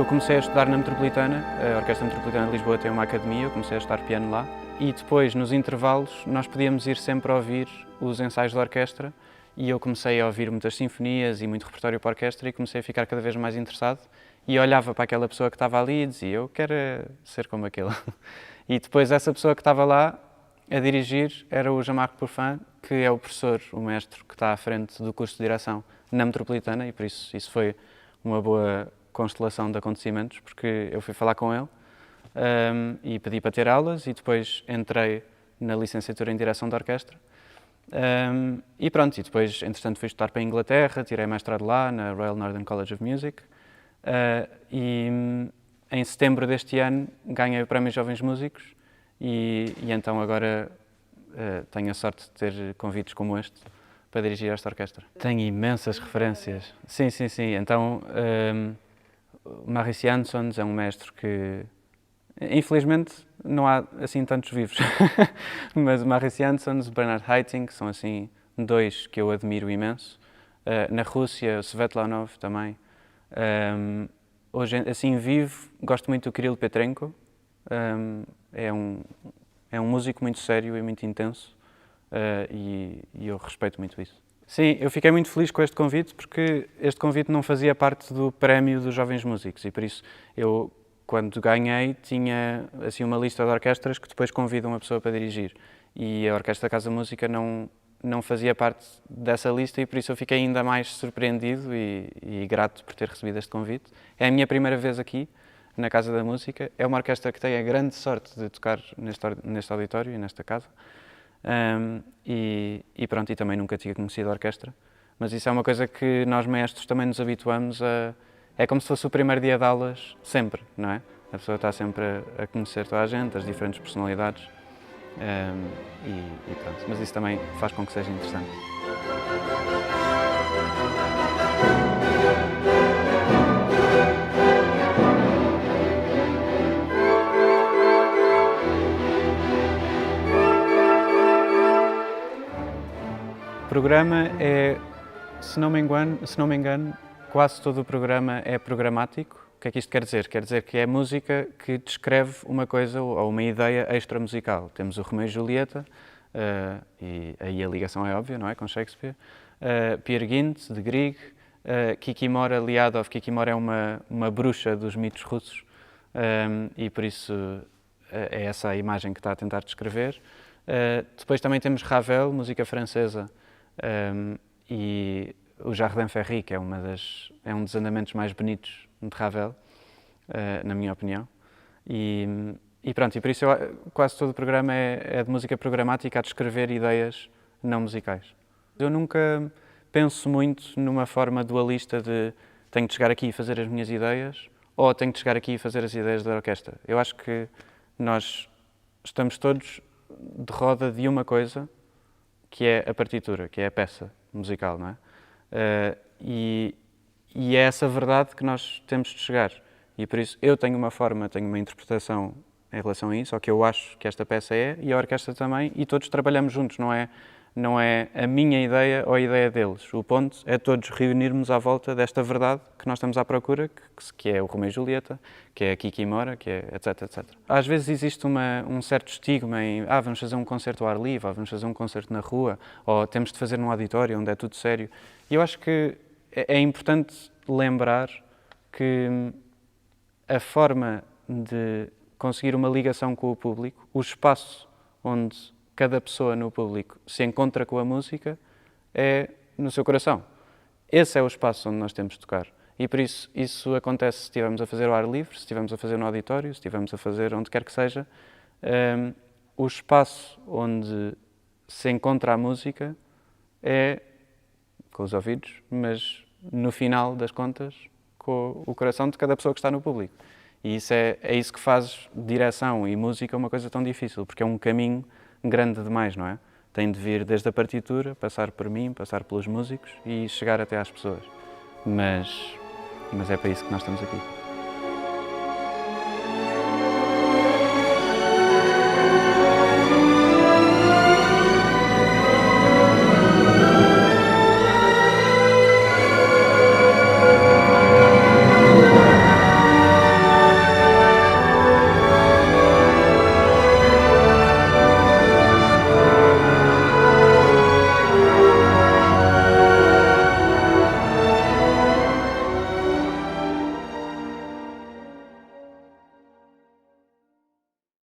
comecei a estudar na Metropolitana, a Orquestra Metropolitana de Lisboa tem uma academia, eu comecei a estudar piano lá e depois, nos intervalos, nós podíamos ir sempre a ouvir os ensaios da orquestra e eu comecei a ouvir muitas sinfonias e muito repertório para a orquestra e comecei a ficar cada vez mais interessado e olhava para aquela pessoa que estava ali e dizia, eu quero ser como aquele. E depois essa pessoa que estava lá a dirigir era o Jean-Marc Pourfin, que é o professor, o mestre que está à frente do curso de direção na Metropolitana e por isso foi uma boa constelação de acontecimentos, porque eu fui falar com ele e pedi para ter aulas e depois entrei na licenciatura em direção da orquestra e pronto, e depois entretanto fui estudar para a Inglaterra, tirei mestrado lá na Royal Northern College of Music e em setembro deste ano ganhei o Prémio Jovens Músicos e então agora tenho a sorte de ter convites como este para dirigir esta orquestra. Tenho imensas referências. Sim. Então, Maurice Jansons é um mestre que, infelizmente, não há assim tantos vivos. Mas Maurice Jansons, Bernard Haitink são assim dois que eu admiro imenso. Na Rússia, Svetlanov também. Hoje, assim vivo, gosto muito do Kirill Petrenko. É um músico muito sério e muito intenso. E eu respeito muito isso. Sim, eu fiquei muito feliz com este convite porque este convite não fazia parte do prémio dos Jovens Músicos e por isso eu, quando ganhei, tinha assim uma lista de orquestras que depois convidam a pessoa para dirigir e a Orquestra da Casa Música não fazia parte dessa lista e por isso eu fiquei ainda mais surpreendido e grato por ter recebido este convite. É a minha primeira vez aqui na Casa da Música, é uma orquestra que tem a grande sorte de tocar neste auditório e nesta casa. E pronto, e também nunca tinha conhecido a orquestra, mas isso é uma coisa que nós maestros também nos habituamos a... É como se fosse o primeiro dia de aulas, sempre, não é? A pessoa está sempre a conhecer toda a gente, as diferentes personalidades, e pronto, mas isso também faz com que seja interessante. O programa é, se não me engano, quase todo o programa é programático. O que é que isto quer dizer? Quer dizer que é música que descreve uma coisa ou uma ideia extramusical. Temos o Romeu e Julieta, e aí a ligação é óbvia, não é? Com Shakespeare. Peer Gynt, de Grieg. Kikimora, Liadov. Kikimora é uma bruxa dos mitos russos e por isso é essa a imagem que está a tentar descrever. Depois também temos Ravel, música francesa, e o Jardin Ferry, que é um dos andamentos mais bonitos de Ravel, na minha opinião. E pronto, e por isso quase todo o programa é de música programática a descrever ideias não musicais. Eu nunca penso muito numa forma dualista de tenho de chegar aqui e fazer as minhas ideias ou tenho de chegar aqui e fazer as ideias da orquestra. Eu acho que nós estamos todos de roda de uma coisa, que é a partitura, que é a peça musical, não é? E é essa verdade que nós temos de chegar. E por isso eu tenho uma interpretação em relação a isso, ao que eu acho que esta peça é, e a orquestra também, e todos trabalhamos juntos, não é a minha ideia ou a ideia deles. O ponto é todos reunirmos à volta desta verdade que nós estamos à procura, que é o Romeu e Julieta, que é a Kikimora, que é etc. Às vezes existe um certo estigma em vamos fazer um concerto ao ar livre, ou vamos fazer um concerto na rua, ou temos de fazer num auditório onde é tudo sério. E eu acho que é importante lembrar que a forma de conseguir uma ligação com o público, o espaço onde cada pessoa no público se encontra com a música é no seu coração. Esse é o espaço onde nós temos de tocar. E por isso acontece se estivermos a fazer ao ar livre, se estivermos a fazer no auditório, se estivermos a fazer onde quer que seja. O espaço onde se encontra a música é com os ouvidos, mas no final das contas, com o coração de cada pessoa que está no público. E isso é isso que faz direção e música uma coisa tão difícil, porque é um caminho grande demais, não é? Tem de vir desde a partitura, passar por mim, passar pelos músicos e chegar até às pessoas. Mas é para isso que nós estamos aqui.